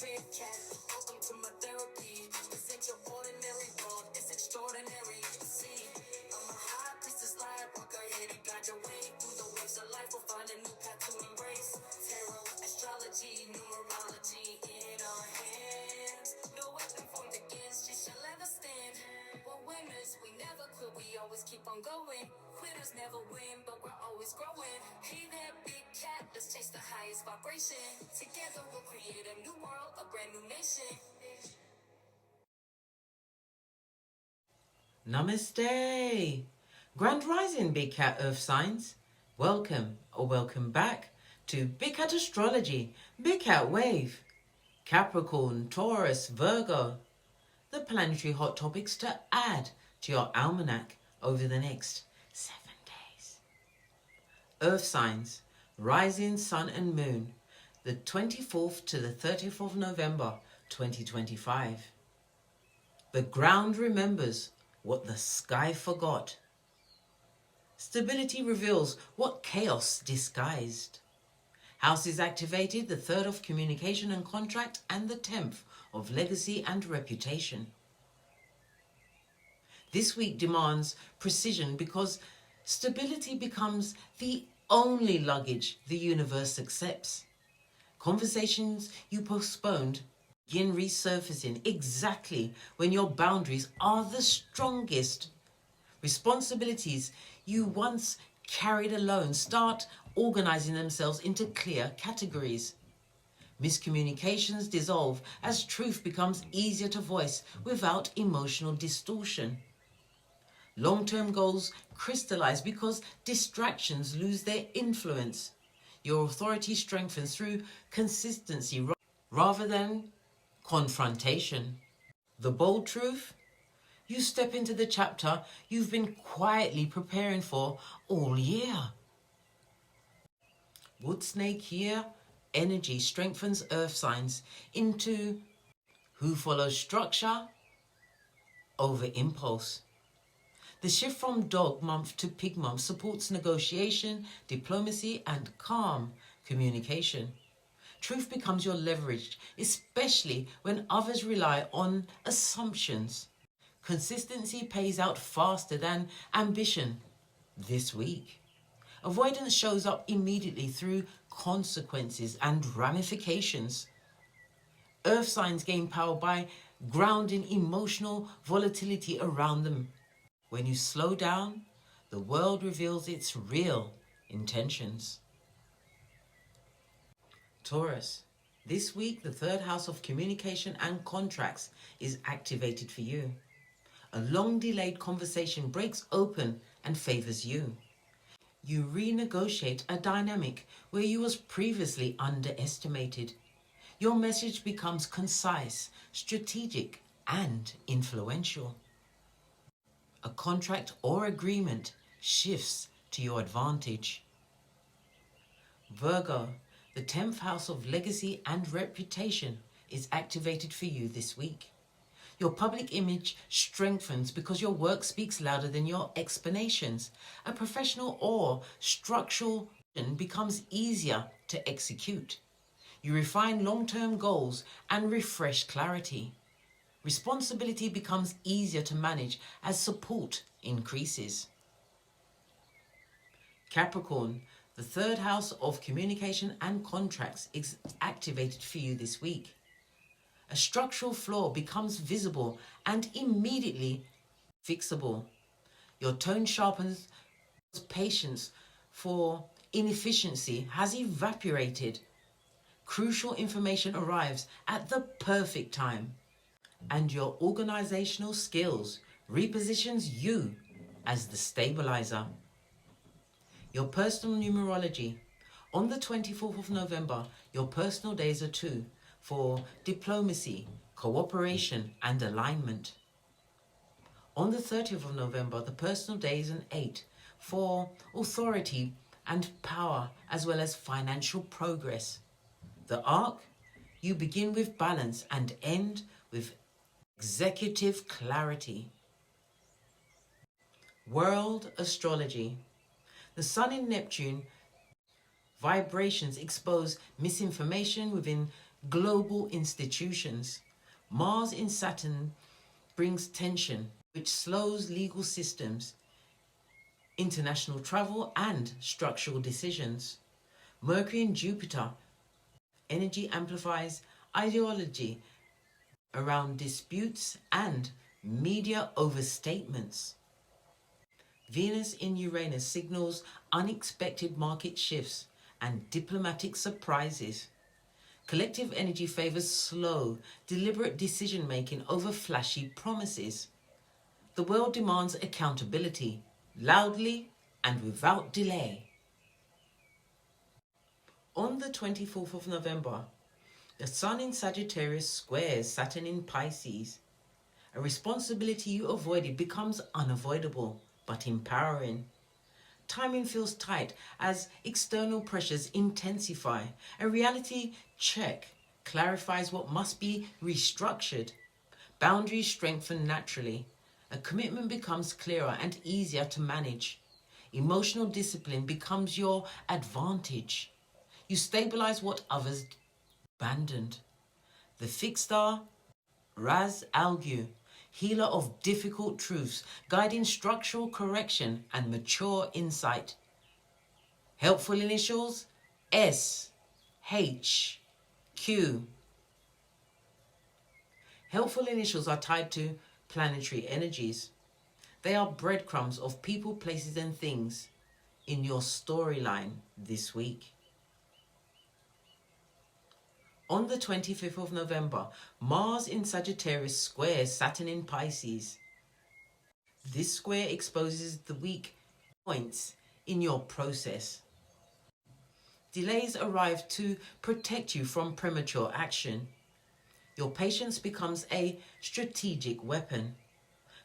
big cat. Welcome to my therapy. This ain't your ordinary world, it's extraordinary. See, I'm a high priestess, light walker, here to guide your way through the waves of life. We'll find a new path to embrace. Tarot, astrology, numerology in our hands. No weapon formed against you shall ever stand. We're winners, we never quit, we always keep on going. Quitters never win, but we're always growing. Hey there, big cat, let's chase the highest vibration. Together we'll create a new world, a brand new nation. Namaste. Grand Rising, Big Cat Earth Signs. Welcome or welcome back to Big Cat Astrology, Big Cat Wave, Capricorn, Taurus, Virgo. The planetary hot topics to add to your almanac over the next 7 days. Earth signs, rising sun and moon, the 24th to the 30th of November 2025. The ground remembers what the sky forgot. Stability reveals what chaos disguised. House is activated, the 3rd of communication and contract, and the 10th of legacy and reputation. This week demands precision because stability becomes the only luggage the universe accepts. Conversations you postponed begin resurfacing exactly when your boundaries are the strongest. Responsibilities you once carried alone start organizing themselves into clear categories. Miscommunications dissolve as truth becomes easier to voice without emotional distortion. Long-term goals crystallize because distractions lose their influence. Your authority strengthens through consistency rather than confrontation. The bold truth? You step into the chapter you've been quietly preparing for all year. Wood snake here, energy strengthens earth signs into who follows structure over impulse. The shift from dog month to pig month supports negotiation, diplomacy, and calm communication. Truth becomes your leverage, especially when others rely on assumptions. Consistency pays out faster than ambition this week. Avoidance shows up immediately through consequences and ramifications. Earth signs gain power by grounding emotional volatility around them. When you slow down, the world reveals its real intentions. Taurus, this week the 3rd house of communication and contracts is activated for you. A long-delayed conversation breaks open and favors you. You renegotiate a dynamic where you was previously underestimated. Your message becomes concise, strategic, and influential. A contract or agreement shifts to your advantage. Virgo, the 10th house of legacy and reputation is activated for you this week. Your public image strengthens because your work speaks louder than your explanations. A professional or structural vision becomes easier to execute. You refine long-term goals and refresh clarity. Responsibility becomes easier to manage as support increases. Capricorn, the 3rd house of communication and contracts is activated for you this week. A structural flaw becomes visible and immediately fixable. Your tone sharpens, patience for inefficiency has evaporated. Crucial information arrives at the perfect time, and your organizational skills repositions you as the stabilizer. Your personal numerology. On the 24th of November, your personal days are 2 for diplomacy, cooperation, and alignment. On the 30th of November, the personal day is an 8 for authority and power, as well as financial progress. The arc, you begin with balance and end with executive clarity. World astrology. The Sun in Neptune vibrations expose misinformation within global institutions. Mars in Saturn brings tension, which slows legal systems, international travel, and structural decisions. Mercury in Jupiter energy amplifies ideology around disputes and media overstatements. Venus in Uranus signals unexpected market shifts and diplomatic surprises. Collective energy favors slow, deliberate decision-making over flashy promises. The world demands accountability, loudly and without delay. On the 24th of November, the Sun in Sagittarius squares Saturn in Pisces. A responsibility you avoided becomes unavoidable, but empowering. Timing feels tight as external pressures intensify. A reality check clarifies what must be restructured. Boundaries strengthen naturally. A commitment becomes clearer and easier to manage. Emotional discipline becomes your advantage. You stabilize what others abandoned. The fixed star, Ras Algu, healer of difficult truths, guiding structural correction and mature insight. Helpful initials, S, H, Q. Helpful initials are tied to planetary energies. They are breadcrumbs of people, places, and things in your storyline this week. On the 25th of November, Mars in Sagittarius squares Saturn in Pisces. This square exposes the weak points in your process. Delays arrive to protect you from premature action. Your patience becomes a strategic weapon.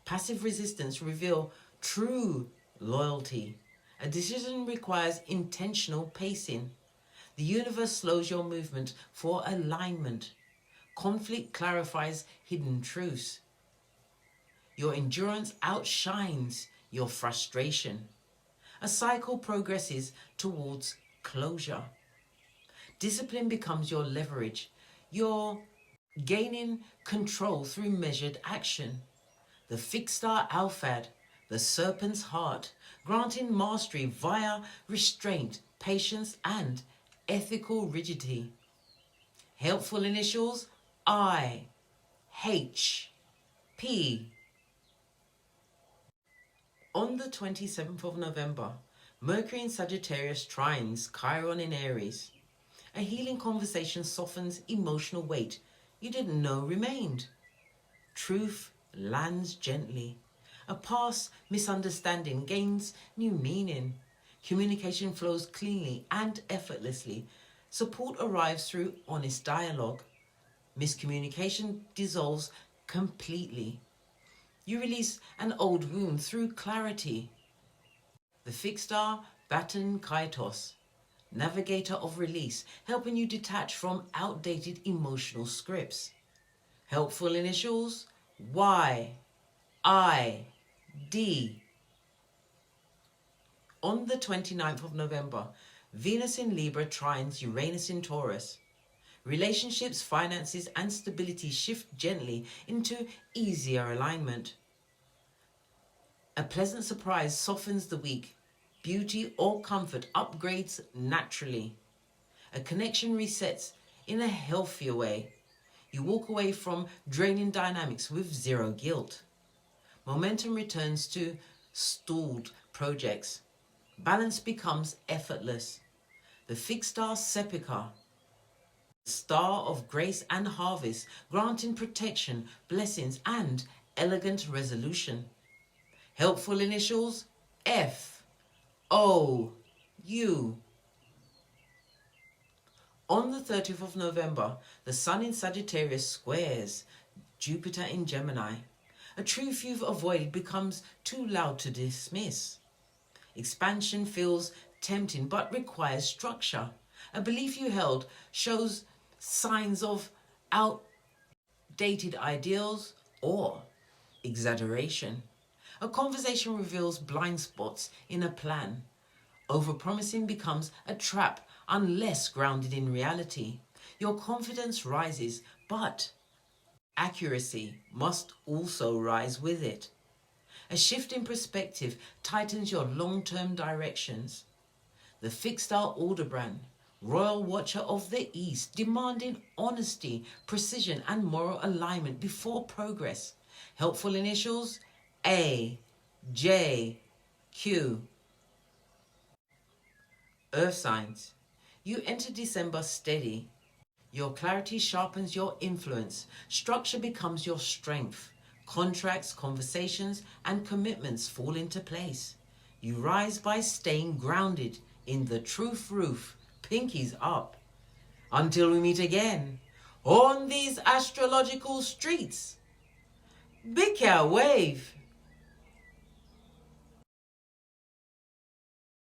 Passive resistance reveals true loyalty. A decision requires intentional pacing. The universe slows your movement for alignment. Conflict clarifies hidden truths. Your endurance outshines your frustration. A cycle progresses towards closure. Discipline becomes your leverage. You're gaining control through measured action. The fixed star Alphad, the serpent's heart, granting mastery via restraint, patience, and ethical rigidity. Helpful initials, I, H, P. On the 27th of November, Mercury in Sagittarius trines Chiron in Aries. A healing conversation softens emotional weight you didn't know remained. Truth lands gently. A past misunderstanding gains new meaning. Communication flows cleanly and effortlessly. Support arrives through honest dialogue. Miscommunication dissolves completely. You release an old wound through clarity. The fixed star, Baton Kaitos, navigator of release, helping you detach from outdated emotional scripts. Helpful initials, Y, I, D. On the 29th of November, Venus in Libra trines Uranus in Taurus. Relationships, finances, and stability shift gently into easier alignment. A pleasant surprise softens the week. Beauty or comfort upgrades naturally. A connection resets in a healthier way. You walk away from draining dynamics with zero guilt. Momentum returns to stalled projects. Balance becomes effortless. The fixed star Sepika, the star of grace and harvest, granting protection, blessings, and elegant resolution. Helpful initials, F, O, U. On the 30th of November, the Sun in Sagittarius squares Jupiter in Gemini. A truth you've avoided becomes too loud to dismiss. Expansion feels tempting but requires structure. A belief you held shows signs of outdated ideals or exaggeration. A conversation reveals blind spots in a plan. Overpromising becomes a trap unless grounded in reality. Your confidence rises, but accuracy must also rise with it. A shift in perspective tightens your long-term directions. The fixed star Aldebaran, Royal Watcher of the East, demanding honesty, precision and moral alignment before progress. Helpful initials A, J, Q. Earth signs. You enter December steady. Your clarity sharpens your influence. Structure becomes your strength. Contracts, conversations, and commitments fall into place. You rise by staying grounded in the truth roof. Pinkies up. Until we meet again on these astrological streets. Big cow wave.